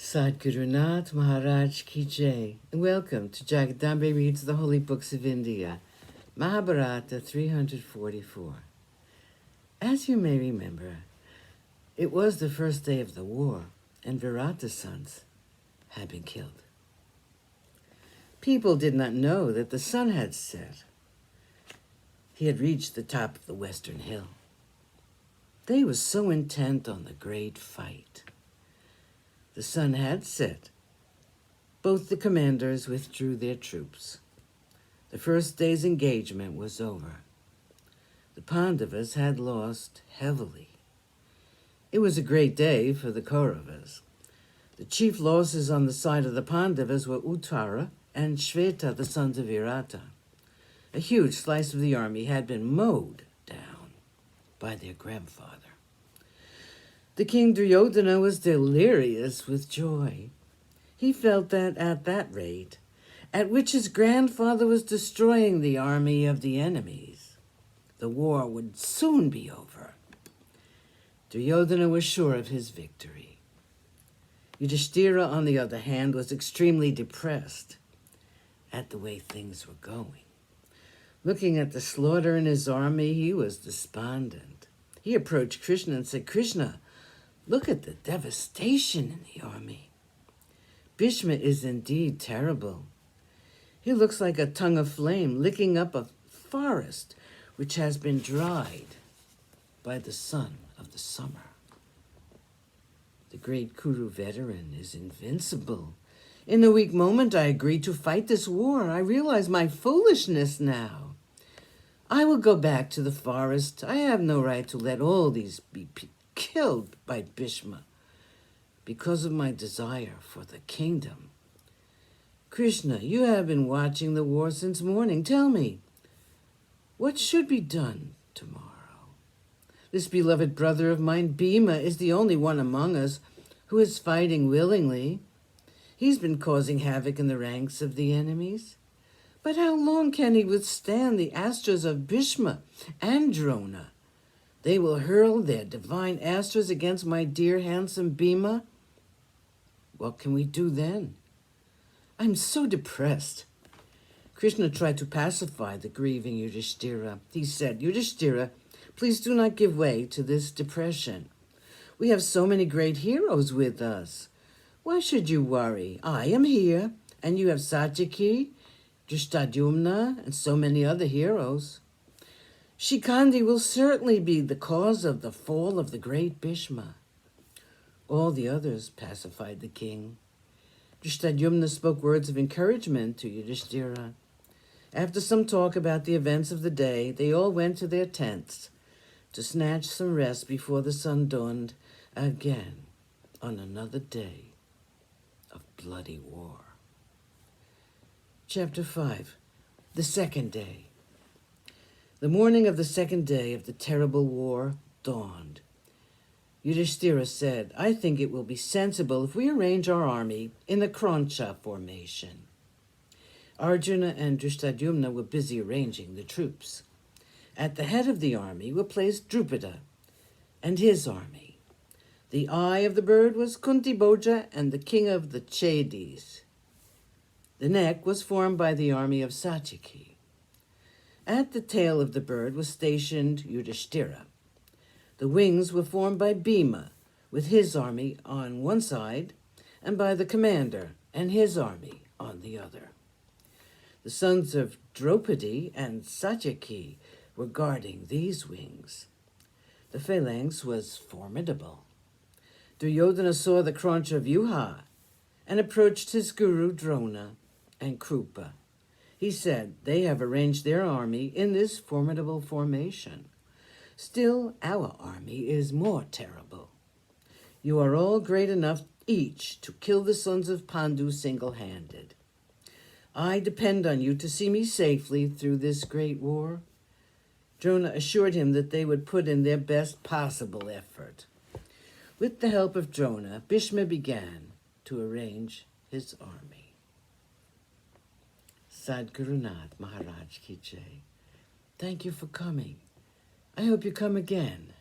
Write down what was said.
Sadhgurunath Maharaj Ki Jai, and welcome to Jagadambe Reads the Holy Books of India, Mahabharata 344. As you may remember, it was the first day of the war, and Virata's sons had been killed. People did not know that the sun had set. He had reached the top of the western hill. They were so intent on the great fight. The sun had set. Both the commanders withdrew their troops. The first day's engagement was over. The Pandavas had lost heavily. It was a great day for the Kauravas. The chief losses on the side of the Pandavas were Uttara and Shveta, the sons of Virata. A huge slice of the army had been mowed down by their grandfather. The king Duryodhana was delirious with joy. He felt that at that rate, at which his grandfather was destroying the army of the enemies, the war would soon be over. Duryodhana was sure of his victory. Yudhishthira, on the other hand, was extremely depressed at the way things were going. Looking at the slaughter in his army, he was despondent. He approached Krishna and said, "Krishna, look at the devastation in the army. Bhishma is indeed terrible. He looks like a tongue of flame licking up a forest which has been dried by the sun of the summer. The great Kuru veteran is invincible. In a weak moment, I agreed to fight this war. I realize my foolishness now. I will go back to the forest. I have no right to let all these be killed by Bhishma because of my desire for the kingdom. Krishna, you have been watching the war since morning. Tell me, what should be done tomorrow? This beloved brother of mine, Bhima, is the only one among us who is fighting willingly. He's been causing havoc in the ranks of the enemies. But how long can he withstand the astras of Bhishma and Drona? They will hurl their divine astras against my dear handsome Bhima. What can we do then? I'm so depressed." Krishna tried to pacify the grieving Yudhishthira. He said, "Yudhishthira, please do not give way to this depression. We have so many great heroes with us. Why should you worry? I am here, and you have Satyaki, Drishtadyumna, and so many other heroes. Shikandi will certainly be the cause of the fall of the great Bhishma." All the others pacified the king. Drishtadyumna spoke words of encouragement to Yudhishthira. After some talk about the events of the day, they all went to their tents to snatch some rest before the sun dawned again on another day of bloody war. Chapter 5, the second day. The morning of the second day of the terrible war dawned. Yudhishthira said, "I think it will be sensible if we arrange our army in the Krancha formation." Arjuna and Drishtadyumna were busy arranging the troops. At the head of the army were placed Drupada and his army. The eye of the bird was Kuntibhoja and the king of the Chedis. The neck was formed by the army of Satyaki. At the tail of the bird was stationed Yudhishthira. The wings were formed by Bhima, with his army on one side, and by the commander and his army on the other. The sons of Draupadi and Satyaki were guarding these wings. The phalanx was formidable. Duryodhana saw the Krancha Vyuha and approached his guru Drona and Krupa. He said, "They have arranged their army in this formidable formation. Still, our army is more terrible. You are all great enough each to kill the sons of Pandu single-handed. I depend on you to see me safely through this great war." Drona assured him that they would put in their best possible effort. With the help of Drona, Bhishma began to arrange his army. Sadhgurunath Maharaj Ki Jai. Thank you for coming. I hope you come again.